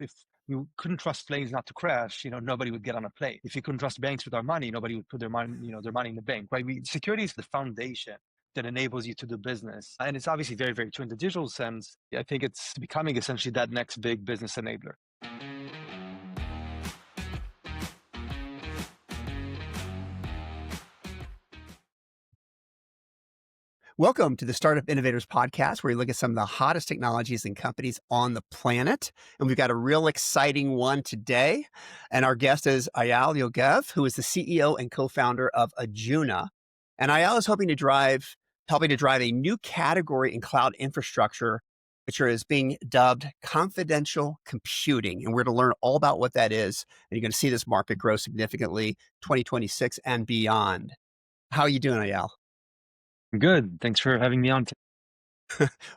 if we couldn't trust planes not to crash, nobody would get on a plane. If you couldn't trust banks with our money, nobody would put their money in the bank, right? Security is the foundation that enables you to do business. And it's obviously very, very true in the digital sense. I think it's becoming essentially that next big business enabler. Welcome to the Startup Innovators podcast, where we look at some of the hottest technologies and companies on the planet. And we've got a real exciting one today. And our guest is Ayal Yogev, who is the CEO and co-founder of Ajuna. And Ayal is helping to drive a new category in cloud infrastructure, which is being dubbed confidential computing. And we're going to learn all about what that is. And you're going to see this market grow significantly 2026 and beyond. How are you doing, Ayal? Good. Thanks for having me on.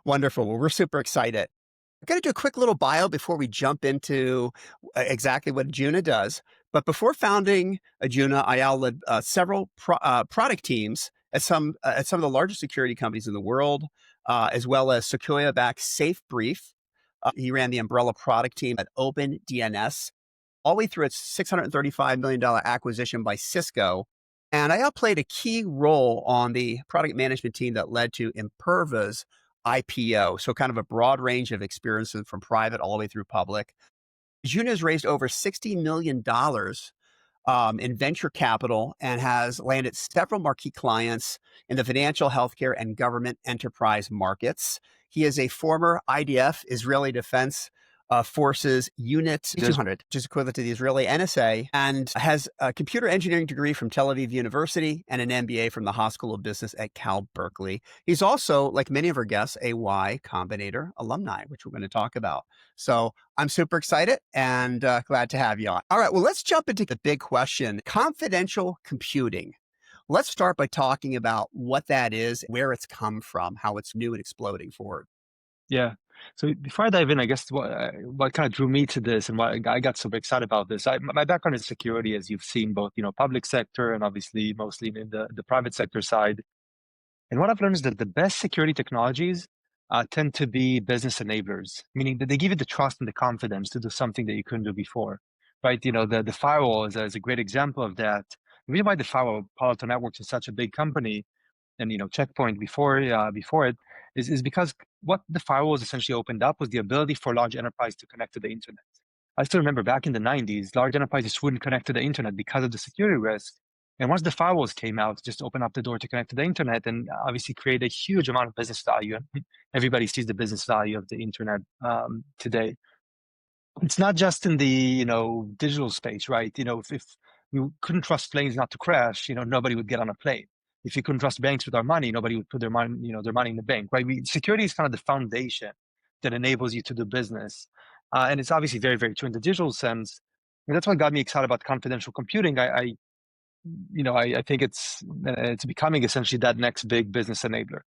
Wonderful. Well, we're super excited. I'm going to do a quick little bio before we jump into exactly what Ajuna does. But before founding Ajuna, Ayal led several product teams at some of the largest security companies in the world, as well as Sequoia-backed SafeBrief. He ran the umbrella product team at OpenDNS, all the way through its $635 million acquisition by Cisco. And I played a key role on the product management team that led to Imperva's IPO. So kind of a broad range of experiences from private all the way through public. Ajuna has raised over $60 million in venture capital and has landed several marquee clients in the financial, healthcare, and government enterprise markets. He is a former IDF, Israeli Defense Forces Unit 200, which is equivalent to the Israeli NSA, and has a computer engineering degree from Tel Aviv University and an MBA from the Haas School of Business at Cal Berkeley. He's also, like many of our guests, a Y Combinator alumni, which we're going to talk about. So I'm super excited and glad to have you on. All right, well, let's jump into the big question, confidential computing. Let's start by talking about what that is, where it's come from, how it's new and exploding forward. Yeah. So before I dive in, I guess what kind of drew me to this and why I got super excited about this, my background is security, as you've seen, both public sector and obviously mostly in the private sector side. And what I've learned is that the best security technologies tend to be business enablers, meaning that they give you the trust and the confidence to do something that you couldn't do before, right? The firewall is a great example of that. The reason why the firewall, Palo Alto Networks, is such a big company, and Checkpoint before it is because what the firewalls essentially opened up was the ability for large enterprise to connect to the internet. I still remember back in the 90s, large enterprises wouldn't connect to the internet because of the security risk. And once the firewalls came out, just open up the door to connect to the internet and obviously create a huge amount of business value. And everybody sees the business value of the internet today. It's not just in the digital space, right? If we couldn't trust planes not to crash, nobody would get on a plane. If you couldn't trust banks with our money, nobody would put their money in the bank, right? Security is kind of the foundation that enables you to do business, and it's obviously very, very true in the digital sense. And that's what got me excited about confidential computing. I think it's becoming essentially that next big business enabler.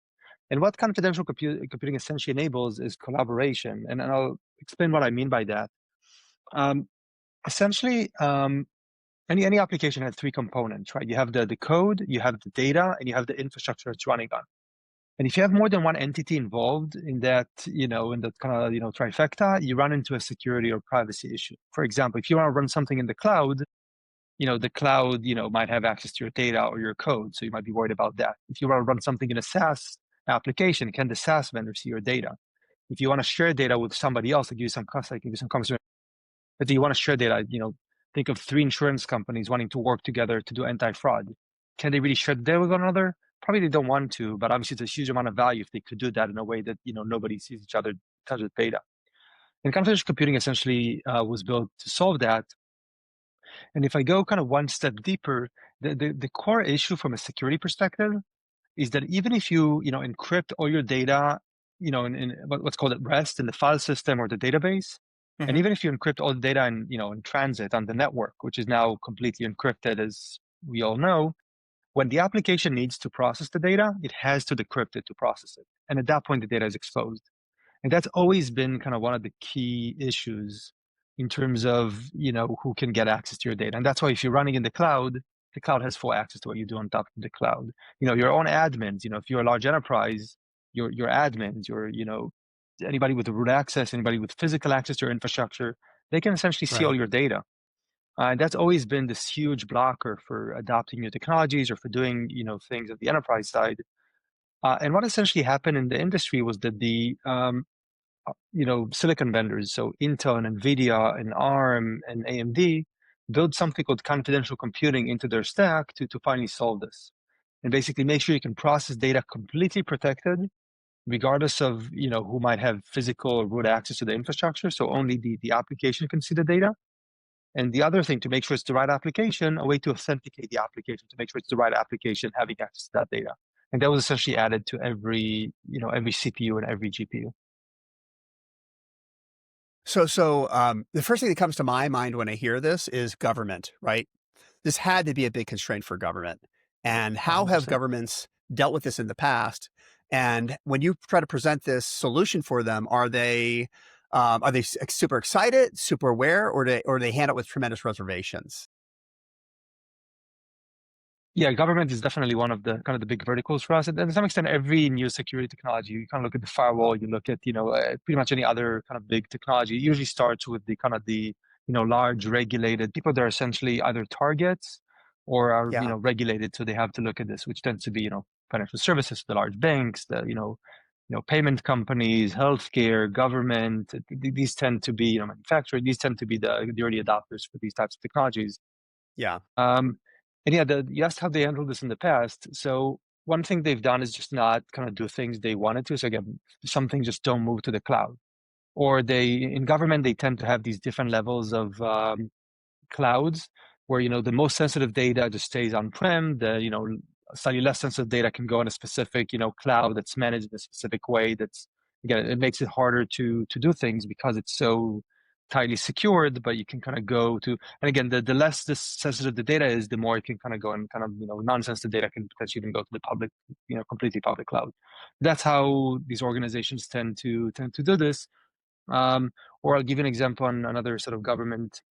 And what confidential computing essentially enables is collaboration, and I'll explain what I mean by that. Um, Essentially, any application has three components, right? You have the code, you have the data, and you have the infrastructure it's running on. And if you have more than one entity involved in that, in that kind of, trifecta, you run into a security or privacy issue. For example, if you want to run something in the cloud, the cloud, might have access to your data or your code. So you might be worried about that. If you want to run something in a SaaS application, can the SaaS vendor see your data? If you want to share data with somebody else, I'll give you some consumer. If you want to share data, think of three insurance companies wanting to work together to do anti-fraud. Can they really share the data with one another? Probably they don't want to, but obviously it's a huge amount of value if they could do that in a way that nobody sees each other touch with data. And confidential computing essentially was built to solve that. And if I go kind of one step deeper, the core issue from a security perspective is that even if you encrypt all your data, in what's called at rest in the file system or the database, and even if you encrypt all the data in transit on the network, which is now completely encrypted, as we all know, when the application needs to process the data, it has to decrypt it to process it. And at that point, the data is exposed. And that's always been kind of one of the key issues in terms of, who can get access to your data. And that's why if you're running in the cloud has full access to what you do on top of the cloud. Your own admins, if you're a large enterprise, your admins, anybody with root access, anybody with physical access to your infrastructure, they can essentially see all Right. your data. And that's always been this huge blocker for adopting new technologies or for doing, things at the enterprise side. And what essentially happened in the industry was that silicon vendors, so Intel and NVIDIA and ARM and AMD, build something called confidential computing into their stack to finally solve this. And basically make sure you can process data completely protected, regardless of, who might have physical or root access to the infrastructure. So only the application can see the data. And the other thing, to make sure it's the right application, a way to authenticate the application, to make sure it's the right application having access to that data. And that was essentially added to every CPU and every GPU. So the first thing that comes to my mind when I hear this is government, right? This had to be a big constraint for government. And how have 100%. governments dealt with this in the past? And when you try to present this solution for them, are they super excited, super aware, or they handle it with tremendous reservations? Yeah, government is definitely one of the kind of the big verticals for us. And to some extent, every new security technology, you kind of look at the firewall, you look at, pretty much any other kind of big technology. It usually starts with large regulated people that are essentially either targets or are, Yeah, regulated. So they have to look at this, which tends to be, financial services, the large banks, payment companies, healthcare, government. These tend to be, manufacturing. These tend to be the early adopters for these types of technologies. yeah. Um, and yeah, you asked how they handled this in the past. So one thing they've done is just not kind of do things they wanted to. So again, some things just don't move to the cloud. Or in government, they tend to have these different levels of clouds where, the most sensitive data just stays on-prem. Slightly less sensitive data can go in a specific, cloud that's managed in a specific way. That's, again, it makes it harder to do things because it's so tightly secured, but you can kind of go to, and again, the less this sensitive the data is, the more you can kind of go and kind of, non-sensitive data can potentially even go to the public, completely public cloud. That's how these organizations tend to do this. Or I'll give you an example on another sort of government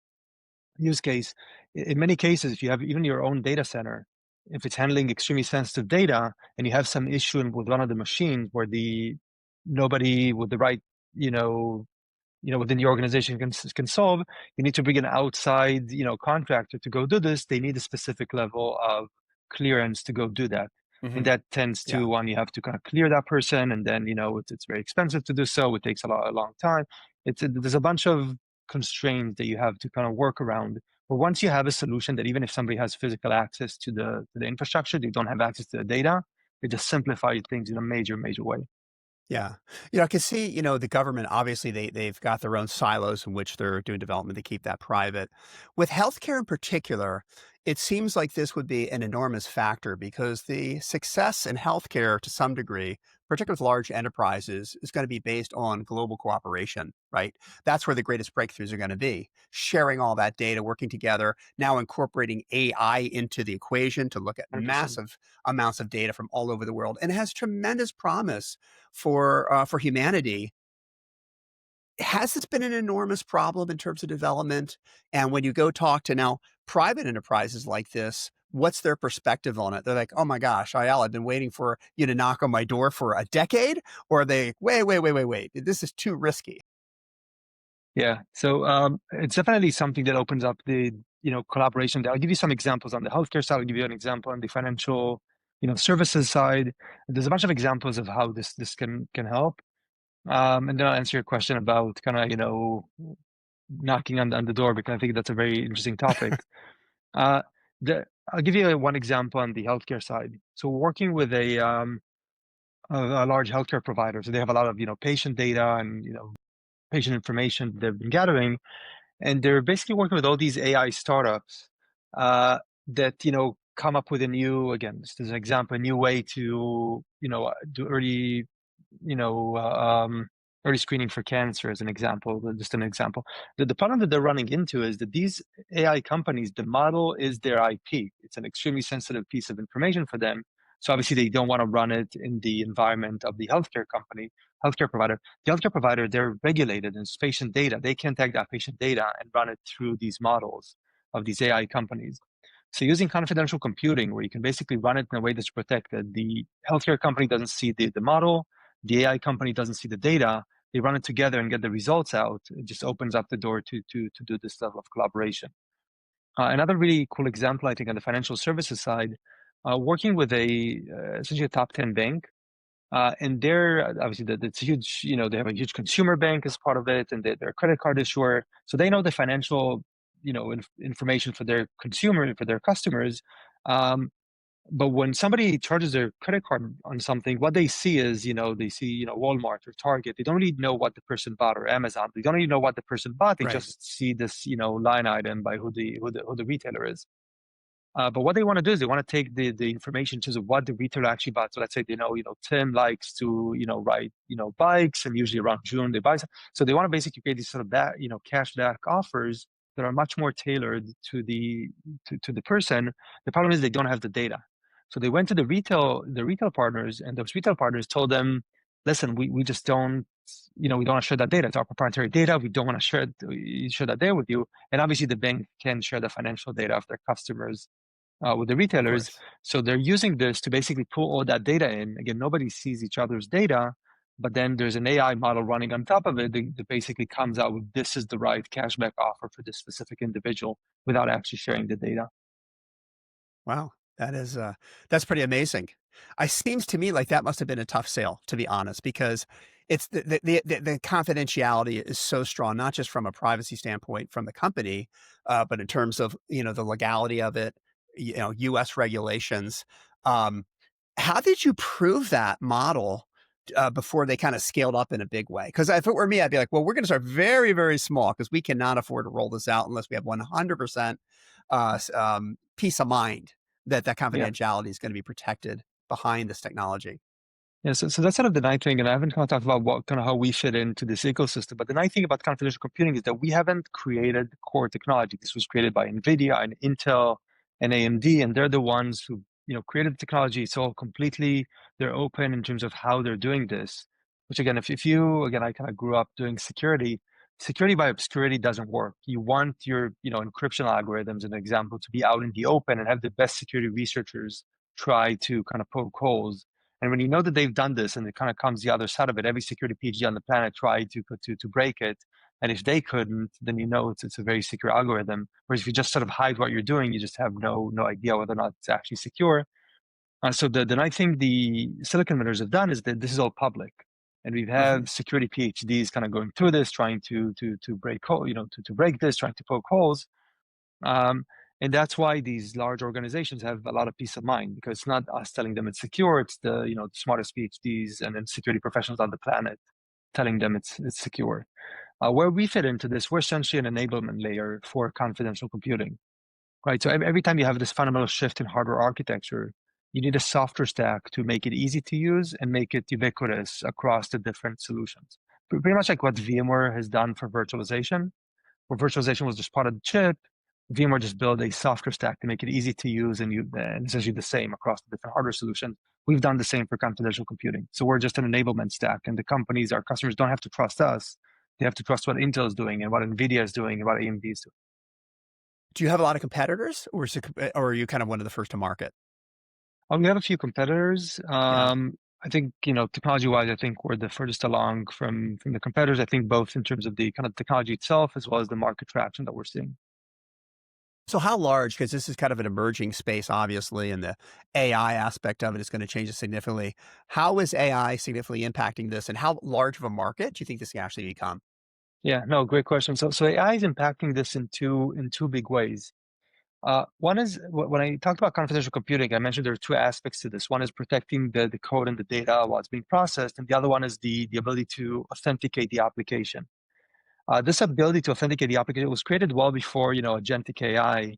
use case. In many cases, if you have even your own data center, if it's handling extremely sensitive data and you have some issue with one of the machines where nobody with the right, you know, within the organization can solve, you need to bring an outside, contractor to go do this. They need a specific level of clearance to go do that. And Hmm. that tends Yeah. to, one, you have to kind of clear that person, and then, it's very expensive to do so. It takes a long time. There's a bunch of constraints that you have to kind of work around. But once you have a solution that even if somebody has physical access to the infrastructure, they don't have access to the data, it just simplifies things in a major, major way. Yeah. I can see, the government, obviously they've got their own silos in which they're doing development to keep that private. With healthcare in particular, it seems like this would be an enormous factor because the success in healthcare to some degree, particularly with large enterprises, is going to be based on global cooperation, right? That's where the greatest breakthroughs are going to be. Sharing all that data, working together, now incorporating AI into the equation to look at 100%. massive amounts of data from all over the world. And it has tremendous promise for humanity. Has this been an enormous problem in terms of development? And when you go talk to now private enterprises like this, what's their perspective on it? They're like, "Oh my gosh, Ayala, I've been waiting for you to knock on my door for a decade," or are they, "Wait, wait, wait, wait, wait, this is too risky." Yeah. So it's definitely something that opens up the, collaboration. I'll give you some examples on the healthcare side. I'll give you an example on the financial, services side. There's a bunch of examples of how this can help. And then I'll answer your question about kind of, knocking on the door, because I think that's a very interesting topic. Uh, I'll give you one example on the healthcare side. So working with a large healthcare provider, so they have a lot of, patient data and, patient information they've been gathering, and they're basically working with all these AI startups that come up with a new, again, just as an example, a new way to do you know uh, um, early screening for cancer, as an example. Just an example. The problem that they're running into is that these AI companies, the model is their IP. It's an extremely sensitive piece of information for them. So obviously they don't want to run it in the environment of the healthcare provider. The healthcare provider, they're regulated, and it's patient data. They can't take that patient data and run it through these models of these AI companies. So using confidential computing, where you can basically run it in a way that's protected, the healthcare company doesn't see the model, the AI company doesn't see the data, they run it together and get the results out. It just opens up the door to do this level of collaboration. Another really cool example, I think, on the financial services side, working with a essentially a top 10 bank. And they're obviously that's a huge, they have a huge consumer bank as part of it, and they're a credit card issuer. So they know the financial, information for their consumer, for their customers. Um, but when somebody charges their credit card on something, what they see is, they see, Walmart or Target. They don't really know what the person bought, or Amazon. They don't even know what the person bought. They Right. just see this, line item by who the retailer is. But what they want to do is they want to take the information in terms of what the retailer actually bought. So let's say they know, Tim likes to, ride, bikes, and usually around June they buy some. So they want to basically create these sort of that, cash back offers that are much more tailored to the person. The problem is they don't have the data. So they went to the retail partners, and those retail partners told them, listen, we just don't, we don't want to share that data. It's our proprietary data. We don't want to share that data with you. And obviously the bank can share the financial data of their customers with the Of retailers. course. So they're using this to basically pull all that data in. Again, nobody sees each other's data, but then there's an AI model running on top of it that basically comes out with, this is the right cashback offer for this specific individual, without actually sharing the data. Wow, that's pretty amazing. I seems to me like that must have been a tough sale, to be honest, because it's the confidentiality is so strong, not just from a privacy standpoint from the company, but in terms of, the legality of it, US regulations. Um, how did you prove that model, before they kinda scaled up in a big way? Because if it were me, I'd be like, "Well, we're gonna start very, very small because we cannot afford to roll this out unless we have 100%, peace of mind that that Yeah. confidentiality is gonna be protected behind this technology." Yeah, so that's sort of the nice thing, and I haven't kind of talked about what kind of how we fit into this ecosystem. But the nice thing about confidential computing is that we haven't created core technology. This was created by NVIDIA and Intel and AMD, and they're the ones who created the technology. It's all completely, they're open in terms of how they're doing this. Which again, if you again, I kind of grew up doing security. Security by obscurity doesn't work. You want your encryption algorithms, an example, to be out in the open and have the best security researchers try to kind of poke holes. And when you know that they've done this, and it kind of comes the other side of it, every security PhD on the planet tried to break it. And if they couldn't, then it's a very secure algorithm. Whereas if you just sort of hide what you're doing, you just have no idea whether or not it's actually secure. So the nice thing the silicon vendors have done is that this is all public. And we Mhm. have security PhDs kind of going through this, trying to break hole, to break this, trying to poke holes. Um, and that's why these large organizations have a lot of peace of mind, because it's not us telling them it's secure. It's the smartest PhDs and then security professionals on the planet telling them it's secure. Where we fit into this, we're essentially an enablement layer for confidential computing, right? So every time you have this fundamental shift in hardware architecture, you need a software stack to make it easy to use and make it ubiquitous across the different solutions. Pretty much like what VMware has done for virtualization, where virtualization was just part of the chip. VMware just built a software stack to make it easy to use, and essentially the same across the different hardware solutions. We've done the same for confidential computing. So we're just an enablement stack, and the companies, our customers, don't have to trust us. They have to trust what Intel is doing and what NVIDIA is doing and what AMD is doing. Do you have a lot of competitors, or or are you kind of one of the first to market? We have a few competitors. Yeah. I think, technology-wise, I think we're the furthest along from the competitors. I think both in terms of the kind of technology itself as well as the market traction that we're seeing. So how large, because this is kind of an emerging space, obviously, and the AI aspect of it is gonna change it significantly. How is AI significantly impacting this, and how large of a market do you think this can actually become? Yeah, no, great question. So AI is impacting this in two big ways. One is when I talked about confidential computing, I mentioned there are two aspects to this. One is protecting the code and the data while it's being processed, and the other one is the ability to authenticate the application. This ability to authenticate the application was created well before agentic AI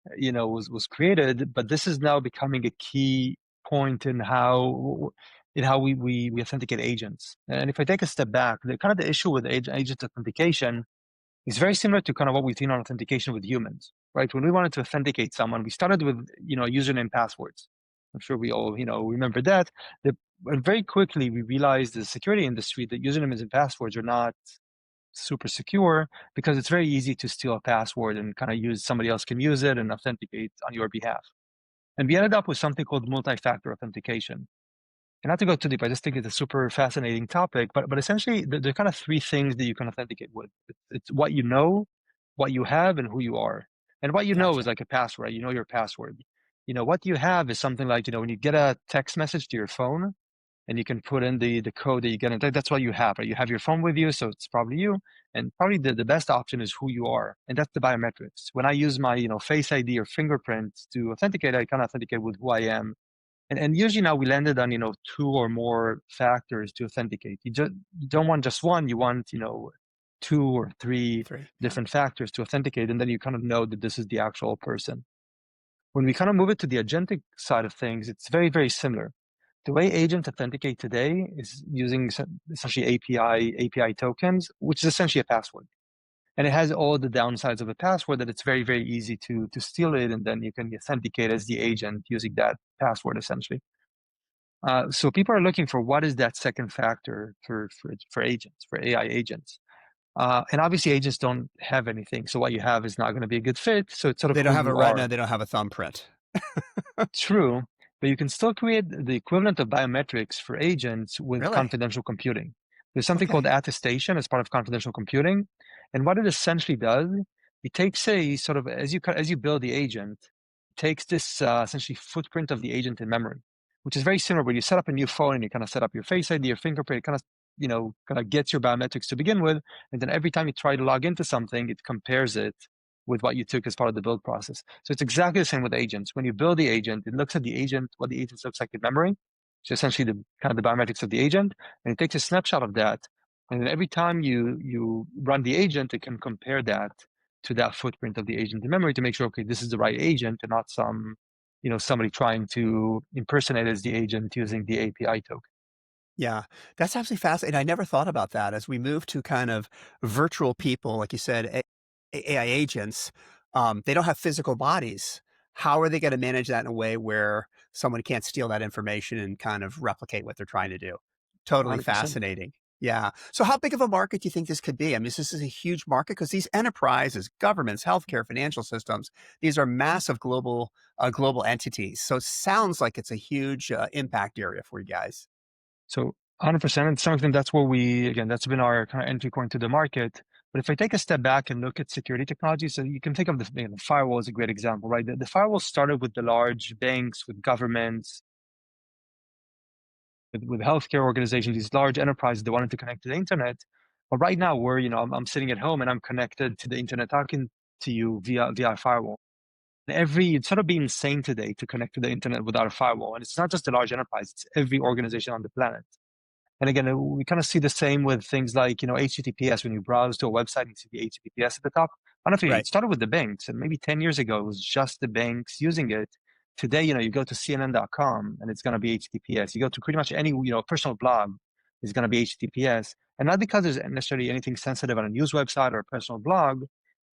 was created, but this is now becoming a key point in how we authenticate agents. And if I take a step back, the kind of the issue with agent authentication is very similar to kind of what we've seen on authentication with humans, right? When we wanted to authenticate someone, we started with username passwords. I'm sure we all remember that. And very quickly we realized the security industry that usernames and passwords are not super secure, because it's very easy to steal a password and kind of use somebody else can use it and authenticate on your behalf. And we ended up with something called multi-factor authentication. And not to go too deep, I just think it's a super fascinating topic. But essentially, there are kind of three things that you can authenticate with. It's what you know, what you have, and who you are. And what you know is Gotcha. like a password. Right? You know your password. What you have is something like when you get a text message to your phone, and you can put in the code that you get in. That's what you have. Right? You have your phone with you, so it's probably you. And probably the best option is who you are, and that's the biometrics. When I use my Face ID or fingerprint to authenticate, I can authenticate with who I am. And usually now we landed on, two or more factors to authenticate. You don't want just one, you want, two or three Three. Yeah. different factors to authenticate, and then you kind of know that this is the actual person. When we kind of move it to the agentic side of things, it's very, very similar. The way agents authenticate today is using essentially API tokens, which is essentially a password. And it has all the downsides of a password that it's very, very easy to steal it, and then you can authenticate as the agent using that password essentially. So people are looking for what is that second factor for agents, for AI agents. And obviously agents don't have anything. So what you have is not going to be a good fit. So it's sort of They don't who have a you retina, are. they don't have a thumbprint. True, but you can still create the equivalent of biometrics for agents with Really? confidential computing. There's something called Okay. attestation as part of confidential computing. And what it essentially does, it takes a sort of, as you build the agent, it takes this essentially footprint of the agent in memory, which is very similar when you set up a new phone and you kind of set up your Face ID, your fingerprint, it kind of gets your biometrics to begin with. And then every time you try to log into something, it compares it with what you took as part of the build process. So it's exactly the same with agents. When you build the agent, it looks at the agent, what the agent looks like in memory. So essentially the kind of the biometrics of the agent, and it takes a snapshot of that. And then every time you run the agent, it can compare that to that footprint of the agent in memory to make sure, okay, this is the right agent and not somebody trying to impersonate as the agent using the API token. Yeah, that's absolutely fascinating. I never thought about that as we move to kind of virtual people, like you said, AI agents, they don't have physical bodies. How are they going to manage that in a way where someone can't steal that information and kind of replicate what they're trying to do? Totally 100%. fascinating. Yeah. So how big of a market do you think this could be? I mean, this is a huge market because these enterprises, governments, healthcare, financial systems, these are massive global entities. So it sounds like it's a huge impact area for you guys. So 100%, it's something that's where again, that's been our kind of entry point to the market. But if I take a step back and look at security technology, so you can think of the firewall as a great example, right? The firewall started with the large banks, with governments, with healthcare organizations, these large enterprises that wanted to connect to the internet. But right now, I'm sitting at home and I'm connected to the internet, talking to you via a firewall. It's sort of be insane today to connect to the internet without a firewall. And it's not just a large enterprise, it's every organization on the planet. And again, we kind of see the same with things like, HTTPS. When you browse to a website, you see the HTTPS at the top. Honestly, it Right. started with the banks, and maybe 10 years ago, it was just the banks using it. Today, you go to CNN.com and it's going to be HTTPS. You go to pretty much any, personal blog, is going to be HTTPS. And not because there's necessarily anything sensitive on a news website or a personal blog,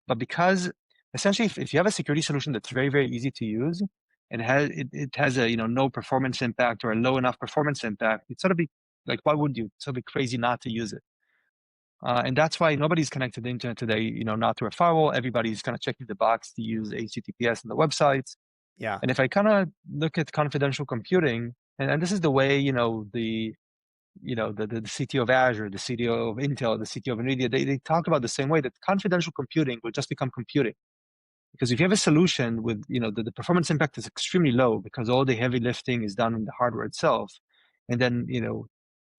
but because essentially, if you have a security solution that's very, very easy to use, and it has a no performance impact or a low enough performance impact, it's sort of be like, why would you? It's sort of be crazy not to use it. And that's why nobody's connected to the internet today, not through a firewall. Everybody's kind of checking the box to use HTTPS on the websites. Yeah. And if I kind of look at confidential computing, and this is the way, the CTO of Azure, the CTO of Intel, the CTO of NVIDIA, they talk about the same way that confidential computing will just become computing. Because if you have a solution with, the performance impact is extremely low because all the heavy lifting is done in the hardware itself. And then,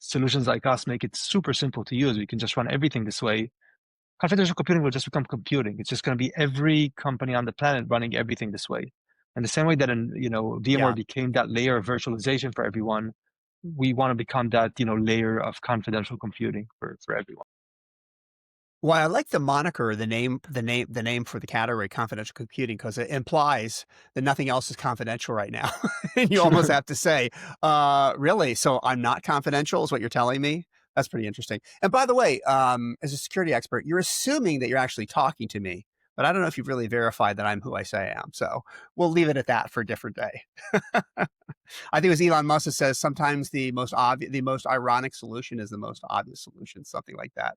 solutions like us make it super simple to use. We can just run everything this way. Confidential computing will just become computing. It's just going to be every company on the planet running everything this way. And the same way that, VMware Yeah. became that layer of virtualization for everyone, we want to become that, layer of confidential computing for everyone. Well, I like the moniker, the name for the category confidential computing because it implies that nothing else is confidential right now. And you almost have to say, really? So I'm not confidential is what you're telling me? That's pretty interesting. And by the way, as a security expert, you're assuming that you're actually talking to me, but I don't know if you've really verified that I'm who I say I am. So we'll leave it at that for a different day. I think it was Elon Musk that says sometimes the most ironic solution is the most obvious solution, something like that.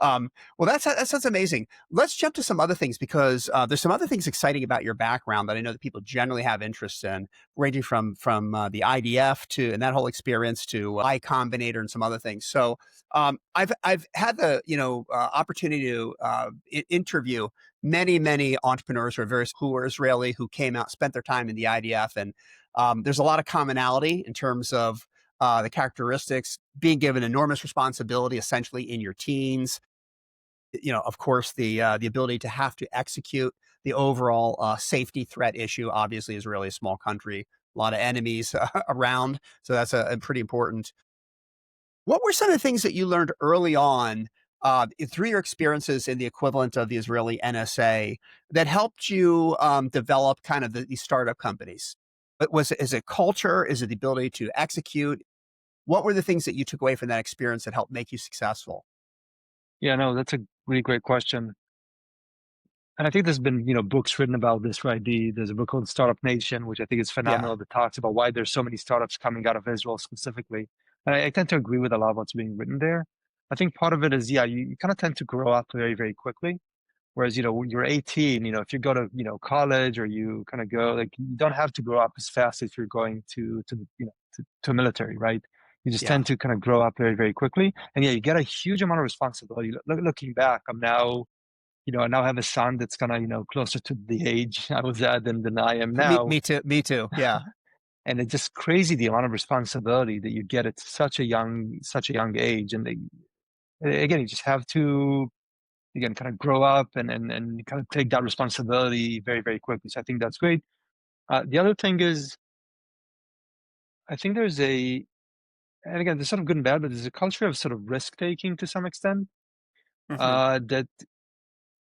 Well, that sounds amazing. Let's jump to some other things because there's some other things exciting about your background that I know that people generally have interest in, ranging from the IDF to and that whole experience to Combinator and some other things. So I've had the opportunity to interview many entrepreneurs who are Israeli who came out, spent their time in the IDF, and there's a lot of commonality in terms of the characteristics, being given enormous responsibility, essentially in your teens. Of course, the ability to have to execute the overall safety threat issue. Obviously, is really a small country, a lot of enemies around, so that's a pretty important. What were some of the things that you learned early on through your experiences in the equivalent of the Israeli NSA that helped you develop kind of these startup companies? Is it culture? Is it the ability to execute? What were the things that you took away from that experience that helped make you successful? Yeah, no, that's a really great question. And I think there's been, books written about this, right? There's a book called Startup Nation, which I think is Yeah, phenomenal, that talks about why there's so many startups coming out of Israel specifically. And I tend to agree with a lot of what's being written there. I think part of it is, yeah, you kind of tend to grow up very, very quickly. Whereas, when you're 18, if you go to, college, or you kind of go, like, you don't have to grow up as fast if you're going to the, to military, right? You just yeah. tend to kind of grow up very, very quickly. And yeah, you get a huge amount of responsibility. Looking back, I now have a son that's kind of, closer to the age I was at than I am Me, now. me too. Me too. Yeah. And it's just crazy the amount of responsibility that you get at such a young age. And again, you just have to, again, kind of grow up and kind of take that responsibility very, very quickly. So I think that's great. The other thing is, I think and again, there's sort of good and bad, but there's a culture of sort of risk taking to some extent. Hmm. That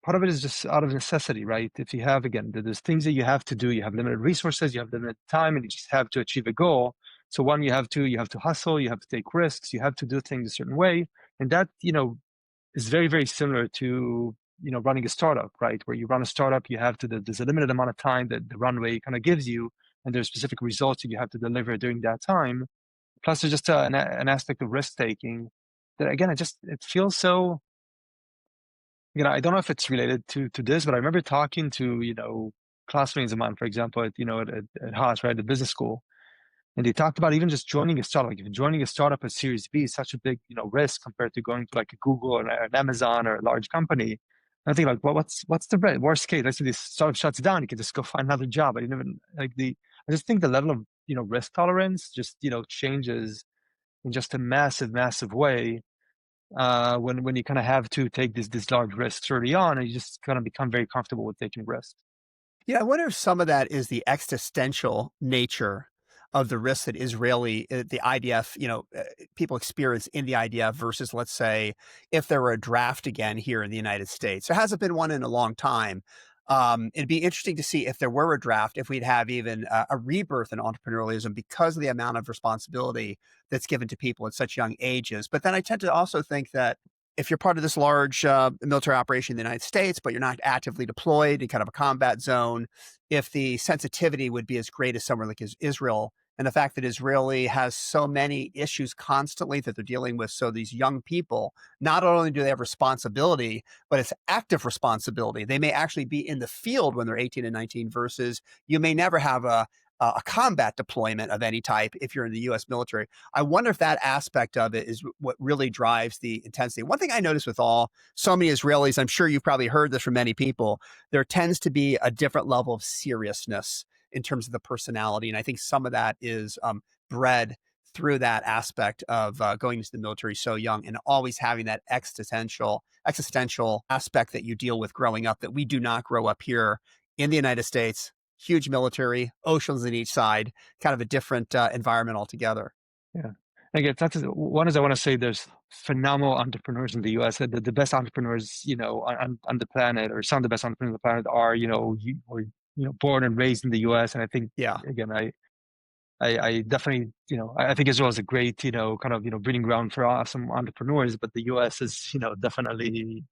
part of it is just out of necessity, right? If you have, again, there's things that you have to do, you have limited resources, you have limited time, and you just have to achieve a goal. So one, you have to hustle, you have to take risks, you have to do things a certain way, and that is very, very similar to running a startup, right? Where you run a startup, there's a limited amount of time that the runway kind of gives you, and there's specific results that you have to deliver during that time. Plus, there's just an aspect of risk taking that, again, it feels so. I don't know if it's related to this, but I remember talking to classmates of mine, for example, at Haas, right, at business school, and they talked about even just joining a startup. Like, even joining a startup at Series B is such a big, risk compared to going to like a Google or an Amazon or a large company. And I think, like, well, what's the worst case? Let's say this startup shuts down, you can just go find another job. I didn't even like the. I just think the level of risk tolerance just changes in just a massive, massive way when you kind of have to take these large risks early on, and you just kind of become very comfortable with taking risks. Yeah, I wonder if some of that is the existential nature of the risk that the IDF, people experience in the IDF versus, let's say, if there were a draft again here in the United States. There hasn't been one in a long time. It'd be interesting to see if there were a draft, if we'd have even a rebirth in entrepreneurialism because of the amount of responsibility that's given to people at such young ages. But then I tend to also think that if you're part of this large military operation in the United States, but you're not actively deployed in kind of a combat zone, if the sensitivity would be as great as somewhere like Israel, and the fact that Israeli has so many issues constantly that they're dealing with, so these young people, not only do they have responsibility, but it's active responsibility. They may actually be in the field when they're 18 and 19 versus you may never have a combat deployment of any type if you're in the US military. I wonder if that aspect of it is what really drives the intensity. One thing I noticed with so many Israelis, I'm sure you've probably heard this from many people, there tends to be a different level of seriousness in terms of the personality. And I think some of that is bred through that aspect of going into the military so young and always having that existential aspect that you deal with growing up that we do not grow up here in the United States. Huge military, oceans on each side, kind of a different environment altogether. Yeah. Again, one is, I want to say there's phenomenal entrepreneurs in the US. The best entrepreneurs, on the planet, or some of the best entrepreneurs on the planet are, born and raised in the US. And I think, Yeah. again, I definitely, I think Israel is a great, kind of, breeding ground for awesome entrepreneurs, but the US is, definitely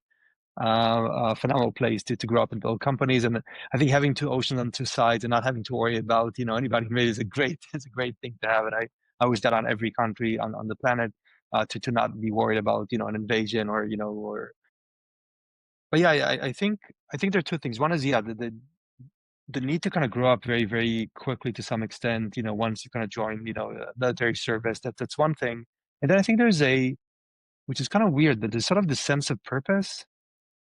a phenomenal place to grow up and build companies. And I think having two oceans on two sides and not having to worry about, anybody made is a great is a great thing to have. And I wish that on every country on the planet, to not be worried about, an invasion or, but yeah, I think there are two things. One is, yeah, the need to kind of grow up very, very quickly to some extent, once you kind of join, military service, that's one thing. And then I think there's which is kind of weird, but there's sort of the sense of purpose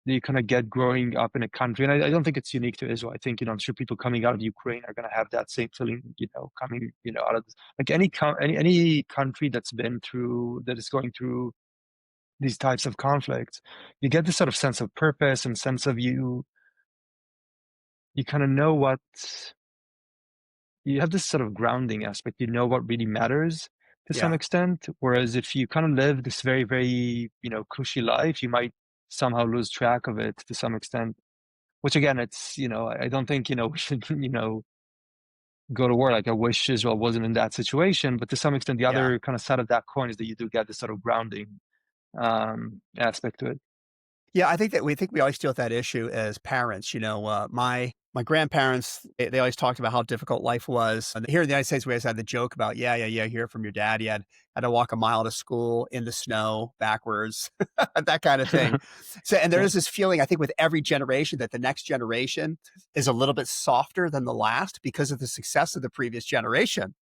that you kind of get growing up in a country. And I don't think it's unique to Israel. I think, I'm sure people coming out of Ukraine are going to have that same feeling, coming, out of like any country that is going through these types of conflicts, you get this sort of sense of purpose and sense of you kind of know what you have this sort of grounding aspect. You know what really matters to some Yeah. extent. Whereas if you kind of live this very, very, cushy life, you might somehow lose track of it to some extent. Which again, it's, I don't think, we should, go to war. Like I wish Israel wasn't in that situation. But to some extent, the Yeah. other kind of side of that coin is that you do get this sort of grounding aspect to it. Yeah, I think we always deal with that issue as parents. My grandparents, they always talked about how difficult life was. And here in the United States, we always had the joke about, yeah, yeah, yeah, hear from your dad. You had to walk a mile to school in the snow backwards, that kind of thing. So, and there Yeah. is this feeling, I think, with every generation that the next generation is a little bit softer than the last because of the success of the previous generation.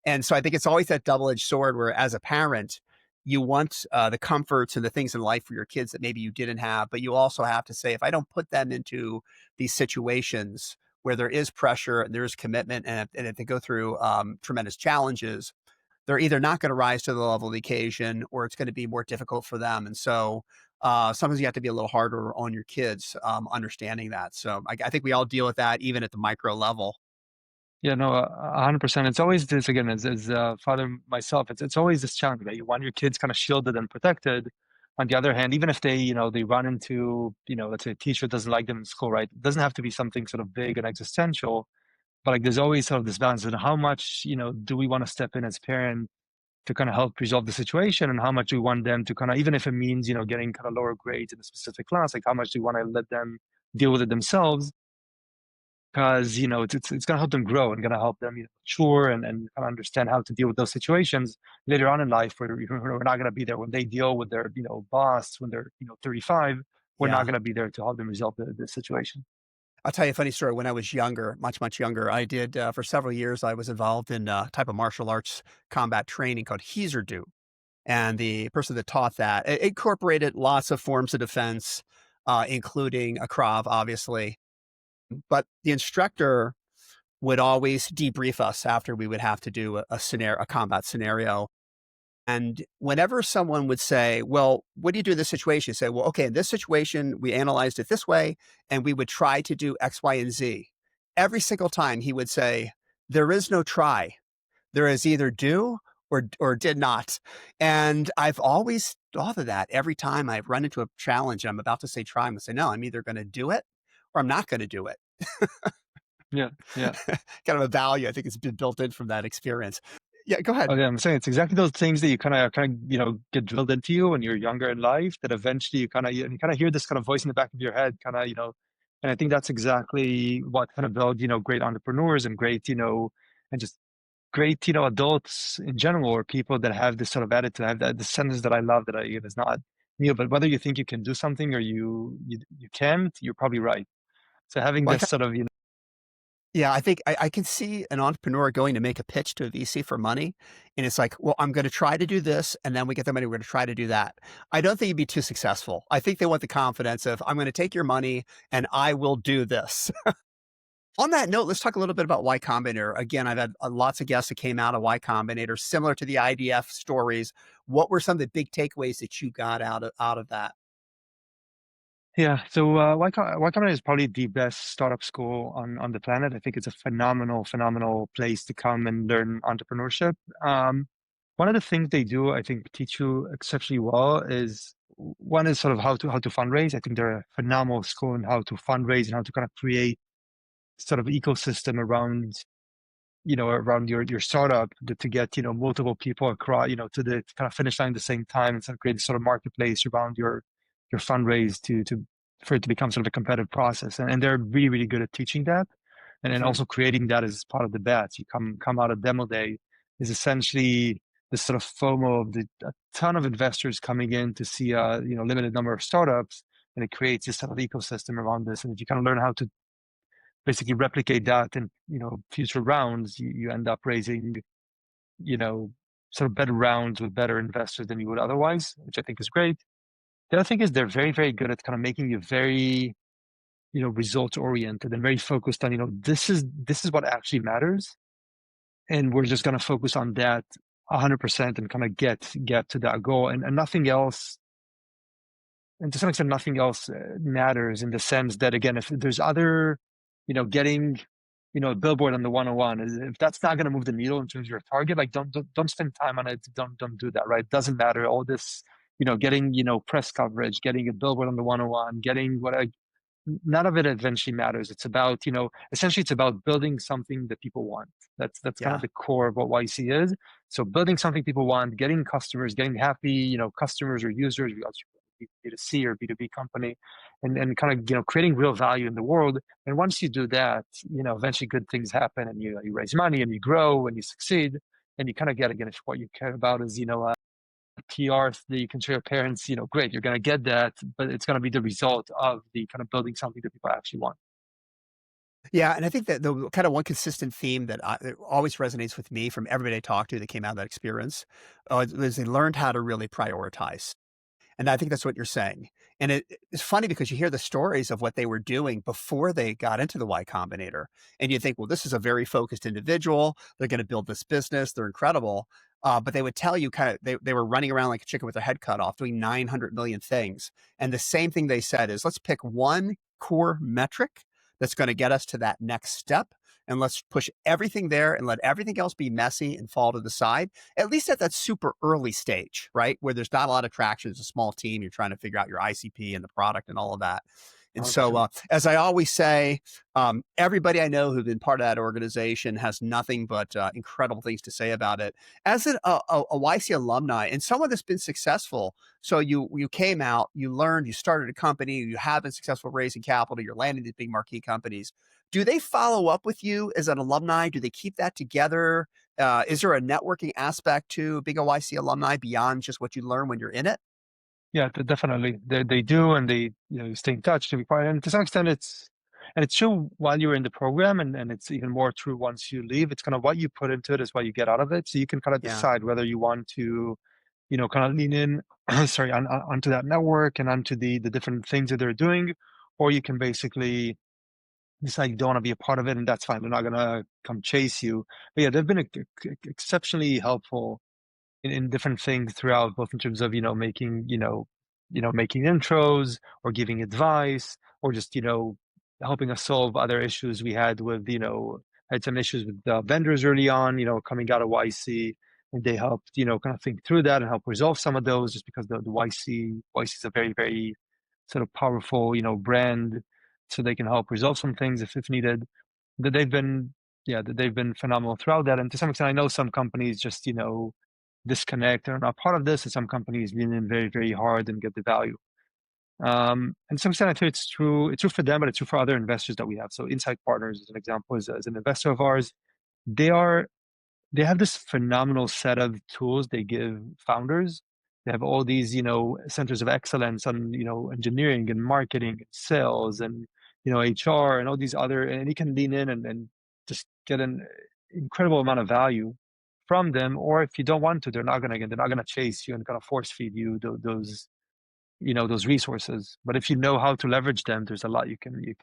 And so I think it's always that double-edged sword where as a parent, you want the comforts and the things in life for your kids that maybe you didn't have, but you also have to say, if I don't put them into these situations where there is pressure and there is commitment, and if they go through tremendous challenges, they're either not going to rise to the level of the occasion or it's going to be more difficult for them. And so sometimes you have to be a little harder on your kids understanding that. So I think we all deal with that, even at the micro level. Yeah, no, 100%. It's always this again, as a father myself. It's always this challenge, right? You want your kids kind of shielded and protected. On the other hand, even if they, they run into, let's say a teacher doesn't like them in school, right? It doesn't have to be something sort of big and existential, but like there's always sort of this balance of how much, do we want to step in as parent to kind of help resolve the situation, and how much do we want them to kind of, even if it means, getting kind of lower grades in a specific class, like how much do we want to let them deal with it themselves? Because it's going to help them grow and going to help them mature and kind of understand how to deal with those situations later on in life where we're not going to be there when they deal with their boss when they're 35. We're not Yeah. going to be there to help them resolve the situation. I'll tell you a funny story. When I was younger, much, much younger, I did, for several years, I was involved in a type of martial arts combat training called do. And the person that taught that it incorporated lots of forms of defense, including a Krav, obviously. But the instructor would always debrief us after we would have to do a combat scenario. And whenever someone would say, well, what do you do in this situation? You say, well, okay, in this situation, we analyzed it this way, and we would try to do X, Y, and Z. Every single time he would say, there is no try. There is either do or did not. And I've always thought of that every time I've run into a challenge and I'm about to say try, I'm gonna say, no, I'm either gonna do it or I'm not gonna do it. Yeah, yeah. Kind of a value I think it's been built in from that experience. Yeah, go ahead. Okay, I'm saying it's exactly those things that you kind of get drilled into you when you're younger in life. That eventually you kind of hear this kind of voice in the back of your head, kind of and I think that's exactly what kind of build great entrepreneurs and great and just great adults in general, or people that have this sort of attitude. Have that the sentence that I love that is not new, but whether you think you can do something or you can't, you're probably right. So having Well, this sort of yeah, I think I can see an entrepreneur going to make a pitch to a VC for money, and it's like, "Well, I'm gonna try to do this, and then we get the money, we're gonna try to do that." I don't think you'd be too successful. I think they want the confidence of, "I'm gonna take your money, and I will do this." On that note, let's talk a little bit about Y Combinator. Again, I've had, lots of guests that came out of Y Combinator, similar to the IDF stories. What were some of the big takeaways that you got out of that? Yeah, so Y Combinator is probably the best startup school on the planet. I think it's a phenomenal place to come and learn entrepreneurship. One of the things they do, I think, teach you exceptionally well is one is sort of how to fundraise. I think they're a phenomenal school in how to fundraise and how to kind of create sort of ecosystem around your startup to get multiple people across to the kind of finish line at the same time, and sort of create a sort of marketplace around your fundraise to for it to become sort of a competitive process. And they're really, really good at teaching that. And then Mhm. Mhm. also creating that as part of the batch. You come out of demo day is essentially this sort of FOMO of a ton of investors coming in to see a limited number of startups, and it creates this sort of ecosystem around this. And if you kind of learn how to basically replicate that in future rounds, you end up raising you know sort of better rounds with better investors than you would otherwise, which I think is great. The other thing is they're very, very good at kind of making you very results oriented and very focused on this is what actually matters, and we're just going to focus on that 100% and kind of get to that goal, and nothing else. And to some extent, nothing else matters, in the sense that, again, if there's other, getting, a billboard on the 101, if that's not going to move the needle in terms of your target, like don't spend time on it. Don't do that, right? It doesn't matter. All this, getting, press coverage, getting a billboard on the 101, getting what I none of it eventually matters. It's about, essentially it's about building something that people want. That's kind of Yeah. the core of what YC is. So building something people want, getting customers, getting happy, customers or users, B2C or B2B company, and kind of, creating real value in the world. And once you do that, eventually good things happen, and you raise money and you grow and you succeed, and you kind of get, again, if what you care about is, PR that you can show your parents, great, you're going to get that, but it's going to be the result of the kind of building something that people actually want. Yeah, and I think that the kind of one consistent theme that always resonates with me from everybody I talk to that came out of that experience, is they learned how to really prioritize. And I think that's what you're saying. And it's funny because you hear the stories of what they were doing before they got into the Y Combinator. And you think, well, this is a very focused individual. They're going to build this business. They're incredible. But they would tell you kind of they were running around like a chicken with their head cut off, doing 900 million things. And the same thing they said is, let's pick one core metric that's going to get us to that next step. And let's push everything there and let everything else be messy and fall to the side, at least at that super early stage, right? Where there's not a lot of traction. It's a small team. You're trying to figure out your ICP and the product and all of that. And so, 100%. as I always say, everybody I know who's been part of that organization has nothing but incredible things to say about it. As a YC alumni and someone that's been successful, so you came out, you learned, you started a company, you have been successful raising capital, you're landing these big marquee companies. Do they follow up with you as an alumni? Do they keep that together? Is there a networking aspect to being a YC alumni beyond just what you learn when you're in it? Yeah, definitely. They do, and they, stay in touch to be part. And to some extent, it's true while you're in the program, and it's even more true once you leave. It's kind of what you put into it is what you get out of it. So you can kind of Yeah. decide whether you want to, kind of lean in, sorry, onto that network and onto the different things that they're doing, or you can basically decide you don't want to be a part of it, and that's fine. They're not gonna come chase you. But yeah, they've been exceptionally helpful in different things throughout, both in terms of making making intros or giving advice, or just helping us solve other issues we had with had some issues with vendors early on, coming out of YC, and they helped kind of think through that and help resolve some of those, just because the YC is a very, very sort of powerful brand, so they can help resolve some things if needed. That they've been Yeah, that they've been phenomenal throughout that. And to some extent, I know some companies just disconnect and are not part of this, and some companies lean in very, very hard and get the value. And to some extent, I think it's true. It's true for them, but it's true for other investors that we have. So Insight Partners, as an example, is an investor of ours. They are they have this phenomenal set of tools they give founders. They have all these, centers of excellence on, engineering and marketing and sales and, HR and all these other, and you can lean in and just get an incredible amount of value from them. Or if you don't want to, they're not gonna chase you and kind of force feed you those, those resources. But if you know how to leverage them, there's a lot you can Do you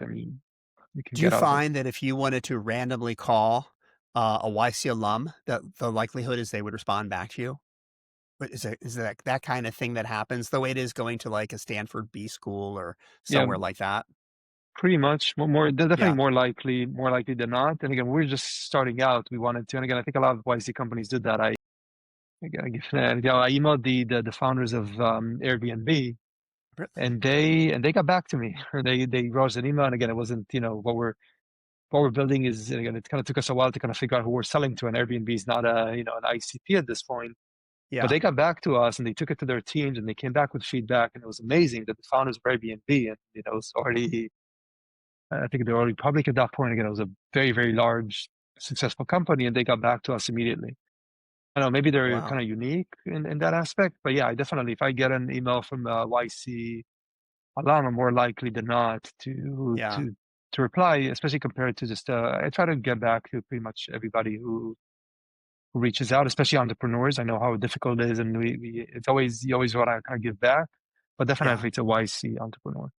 get out of it. find that if you wanted to randomly call a YC alum, that the likelihood is they would respond back to you? But is that kind of thing that happens the way it is going to like a Stanford B school or Yeah, somewhere like that? pretty much. They're definitely Yeah. more likely than not. And again, we're just starting out. We wanted to, and again, I think a lot of YC companies did that. I emailed the founders of Airbnb, Really? and they got back to me. Or they wrote us an email. And again, it wasn't what we're building is, and again, it kind of took us a while to kind of figure out who we're selling to. And Airbnb is not an ICP at this point. But Yeah. they got back to us and they took it to their teams and they came back with feedback, and it was amazing that the founders of Airbnb, and it was already, I think they were already public at that point. Again, it was a very, very large, successful company, and they got back to us immediately. I don't know, maybe they're Wow. kind of unique in that aspect, but yeah, I definitely, if I get an email from YC alum, I'm more likely than not Yeah. to reply, especially compared to just I try to get back to pretty much everybody who reaches out, especially entrepreneurs. I know how difficult it is, and we it's always you always want to kind of give back, but definitely Yeah. if it's a YC entrepreneur.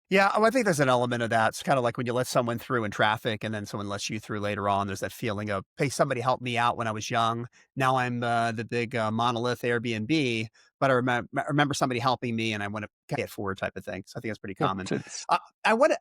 Yeah, I think there's an element of that. It's kinda like when you let someone through in traffic and then someone lets you through later on, there's that feeling of, "Hey, somebody helped me out when I was young. Now I'm, the big, monolith Airbnb, but I remember somebody helping me and I wanna pay it forward," type of thing. So I think that's pretty common. It's I wanna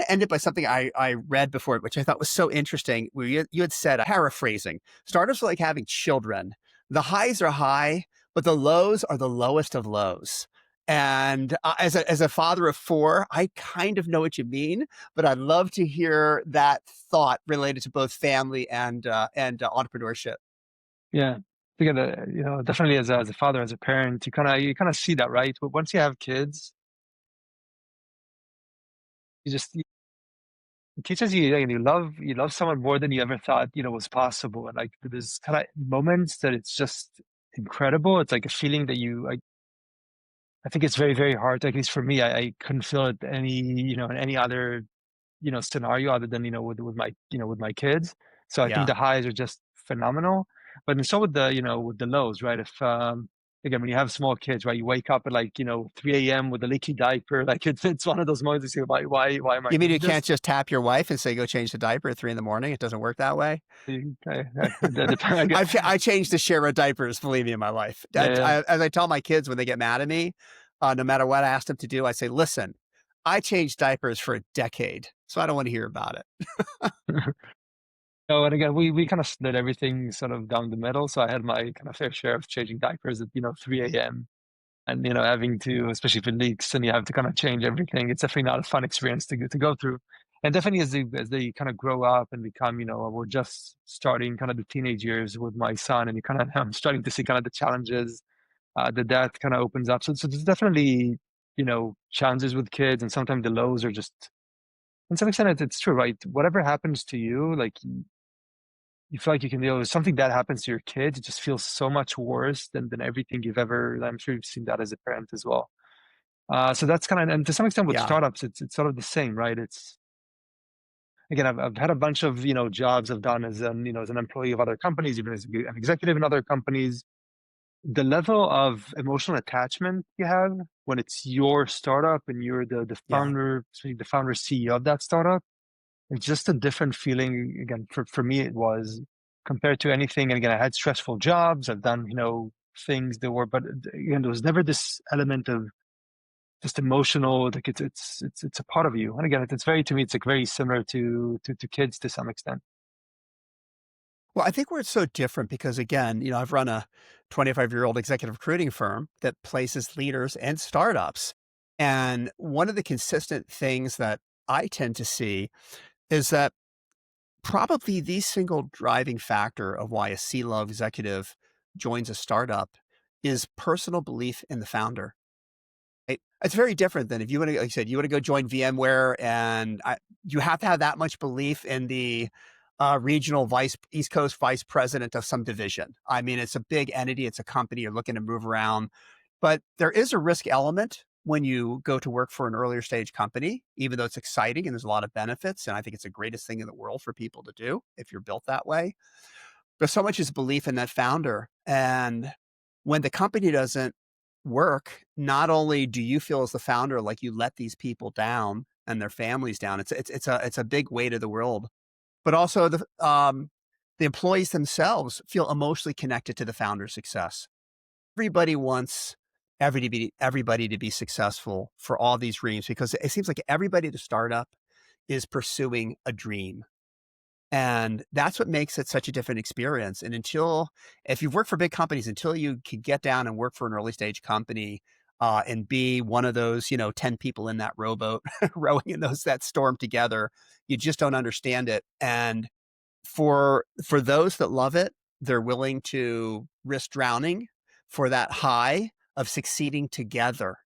end it by something I read before, which I thought was so interesting, where you had said, paraphrasing, "Startups are like having children. The highs are high, but the lows are the lowest of lows." And, as a father of 4, I kind of know what you mean, but I'd love to hear that thought related to both family and entrepreneurship. yeah. Again, definitely as a father, as a parent, you kind of see that, right? But once you have kids, it teaches you, like, you love someone more than you ever thought was possible, and like there's kind of moments that it's just incredible. It's like a feeling that I think it's very, very hard. At least for me, I couldn't feel it in any other scenario other than with my kids. So I think Yeah. the highs are just phenomenal, but then so with the lows, right? If again, when you have small kids, right, you wake up at like 3 a.m. with a leaky diaper, like it's one of those moments you say, why am I You mean doing you this? can't just tap your wife and say, "Go change the diaper at 3 in the morning"? It doesn't work that way? I changed the share of diapers, believe me, in my life. Yeah, As I tell my kids when they get mad at me, no matter what I ask them to do, I say, "Listen, I changed diapers for a decade, so I don't wanna hear about it." yeah. No, and again, we kind of split everything sort of down the middle. So I had my kind of fair share of changing diapers at 3 a.m. and having to, especially if it leaks and you have to kind of change everything. It's definitely not a fun experience to go through. And definitely as they kind of grow up and become, we're just starting kind of the teenage years with my son, and you kind of I'm starting to see kind of the challenges that kind of opens up. So there's definitely challenges with kids, and sometimes the lows are just, in some extent, it's true, right? Whatever happens to you, like you feel like you can deal with something that happens to your kids, it just feels so much worse than everything you've ever. I'm sure you've seen that as a parent as well. So that's kind of, and to some extent with Yeah. startups, it's sort of the same, right? It's again, I've had a bunch of jobs I've done as an employee of other companies, even as an executive in other companies. The level of emotional attachment you have when it's your startup and you're the Yeah. founder, especially the founder CEO of that startup, it's just a different feeling. Again, for me, it was compared to anything. And again, I had stressful jobs. I've done things that were, but again, there was never this element of just emotional, like it's a part of you. And again, it's very, to me, it's like very similar to kids to some extent. Well, I think where it's so different because again, I've run a 25-year-old executive recruiting firm that places leaders and startups. And one of the consistent things that I tend to see is that probably the single driving factor of why a C-level executive joins a startup is personal belief in the founder. It's very different than if you wanna like I said, you wanna go join VMware and you have to have that much belief in the, regional East Coast vice president of some division. I mean, it's a big entity, it's a company, you're looking to move around, but there is a risk element when you go to work for an earlier stage company, even though it's exciting and there's a lot of benefits, and I think it's the greatest thing in the world for people to do if you're built that way. But so much is belief in that founder, and when the company doesn't work, not only do you feel as the founder like you let these people down and their families down, it's a big weight of the world, but also the employees themselves feel emotionally connected to the founder's success. Everybody wants everybody to be successful for all these dreams because it seems like everybody at a startup is pursuing a dream. And that's what makes it such a different experience. And if you've worked for big companies, until you can get down and work for an early stage company and be one of those, 10 people in that rowboat rowing in that storm together, you just don't understand it. And for those that love it, they're willing to risk drowning. for that high of succeeding together,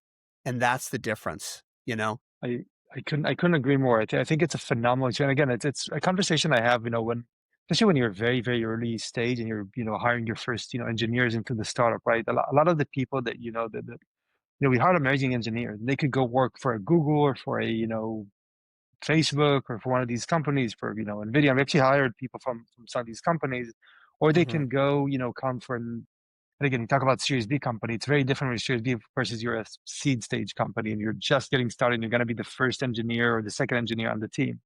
and that's the difference, you know? I I couldn't agree more. I think it's a phenomenal and again, it's a conversation I have, when especially when you're very, very early stage and you're, hiring your first, engineers into the startup, right? A lot of the people that, we hired amazing engineers. They could go work for a Google or for a, Facebook or for one of these companies for, NVIDIA. I've actually hired people from some of these companies, or they Mhm. can go, come for and again, you talk about Series B company. It's very different with Series B versus you're a seed stage company and you're just getting started. And you're going to be the first engineer or the second engineer on the team,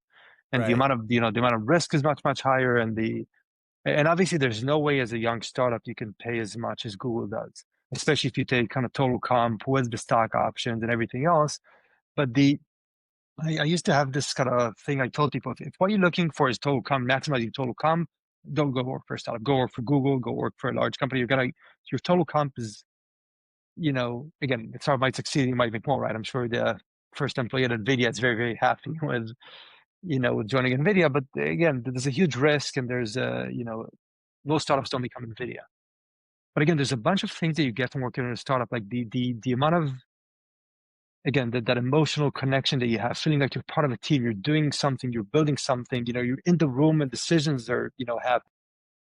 and the Right. amount of the amount of risk is much higher. And obviously, there's no way as a young startup you can pay as much as Google does, especially if you take kind of total comp with the stock options and everything else. But I used to have this kind of thing I told people: if what you're looking for is total comp, maximizing total comp, don't go work for a startup. Go work for Google. Go work for a large company. Your total comp is again, the startup might succeed, you might make more, right? I'm sure the first employee at NVIDIA is very, very happy with joining NVIDIA. But again, there's a huge risk and most startups don't become NVIDIA. But again, there's a bunch of things that you get from working in a startup, like the amount of, again, that emotional connection that you have, feeling like you're part of a team, you're doing something, you're building something, you're in the room and decisions are, happen.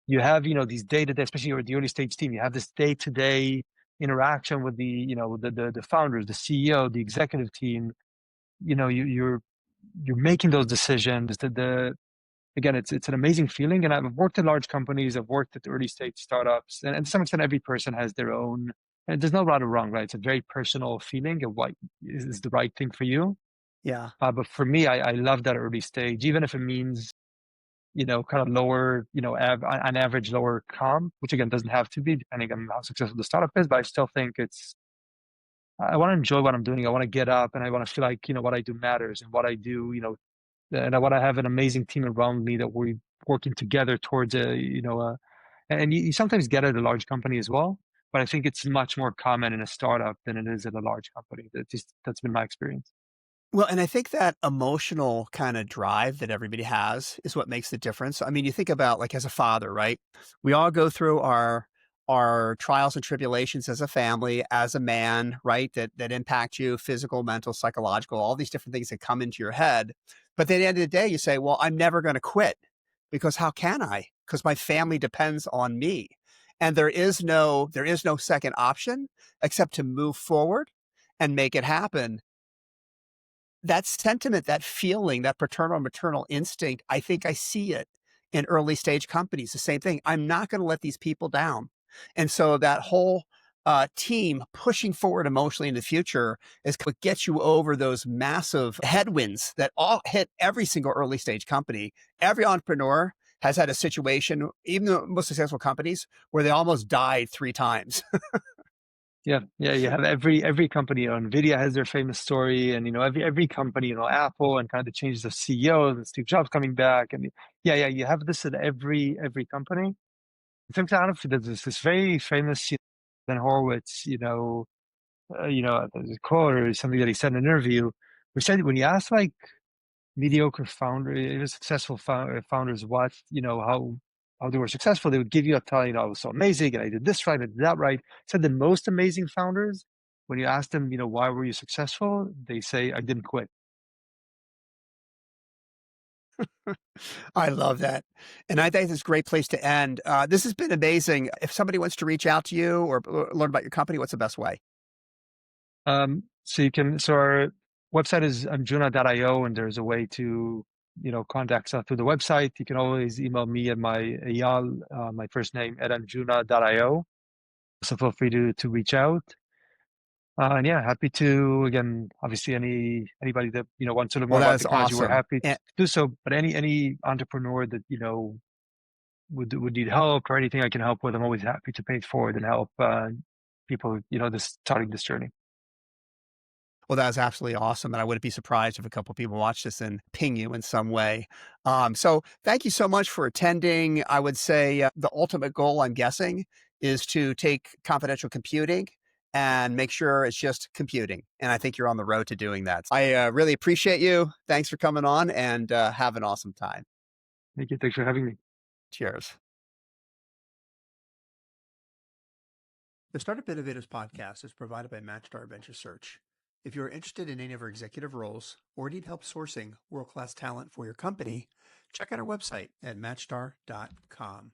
You have, these day to day, especially with the early stage team, you have this day to day interaction with the founders, the CEO, the executive team. You're making those decisions. Again, it's an amazing feeling. And I've worked at large companies, I've worked at early stage startups, and to some extent, every person has their own. And there's no right or wrong, right? It's a very personal feeling of what is the right thing for you. Yeah. But for me, I love that early stage, even if it means kind of lower, on average lower comp, which again doesn't have to be depending on how successful the startup is. But I still think I want to enjoy what I'm doing. I want to get up and I want to feel like, what I do matters and what I do, and I want to have an amazing team around me that we're working together towards and you sometimes get it at a large company as well. But I think it's much more common in a startup than it is at a large company. That's been my experience. Well, and I think that emotional kinda drive that everybody has is what makes the difference. I mean, you think about, like, as a father, right? We all go through our trials and tribulations as a family, as a man, right? That impact you, physical, mental, psychological, all these different things that come into your head. But at the end of the day, you say, "Well, I'm never gonna quit because how can I? Because my family depends on me." And there is no second option except to move forward and make it happen. That sentiment, that feeling, that paternal maternal instinct, I think I see it in early stage companies, the same thing. I'm not gonna let these people down. And so that whole, team pushing forward emotionally in the future is what gets you over those massive headwinds that all hit every single early stage company. Every entrepreneur has had a situation, even the most successful companies, where they almost died 3 times. Yeah, yeah, you have every company. Nvidia has their famous story, and every company, Apple, and kind of the changes of CEOs and Steve Jobs coming back, and yeah, yeah, you have this at every company. In fact, honestly, there's this very famous, Ben Horowitz, there's a quote or something that he said in an interview, which said when you ask like mediocre founder, even successful founders, what how they were successful, they would give you a tell, I was so amazing and I did this right, I did that right. Said the most amazing founders, when you ask them, why were you successful, they say, I didn't quit. I love that. And I think it's a great place to end. This has been amazing. If somebody wants to reach out to you or learn about your company, what's the best way? So our website is Anjuna.io, and there's a way to, contact us through the website. You can always email me at my Ayal, my first name at Anjuna.io. So feel free to reach out. And yeah, happy to, again, obviously anybody that, wants to learn Well, more that about is technology, we're awesome. happy to do so. But any entrepreneur that, would need help or anything I can help with, I'm always happy to pay it forward and help people, this starting this journey. Well, that is absolutely awesome. And I wouldn't be surprised if a couple people watch this and ping you in some way. So thank you so much for attending. I would say the ultimate goal, I'm guessing, is to take confidential computing and make sure it's just computing. And I think you're on the road to doing that. I really appreciate you. Thanks for coming on and have an awesome time. Thank you. Thanks for having me. Cheers. The Startup Innovators podcast is provided by MatchStar Venture Search. If you're interested in any of our executive roles or need help sourcing world-class talent for your company, check out our website at matchstar.com.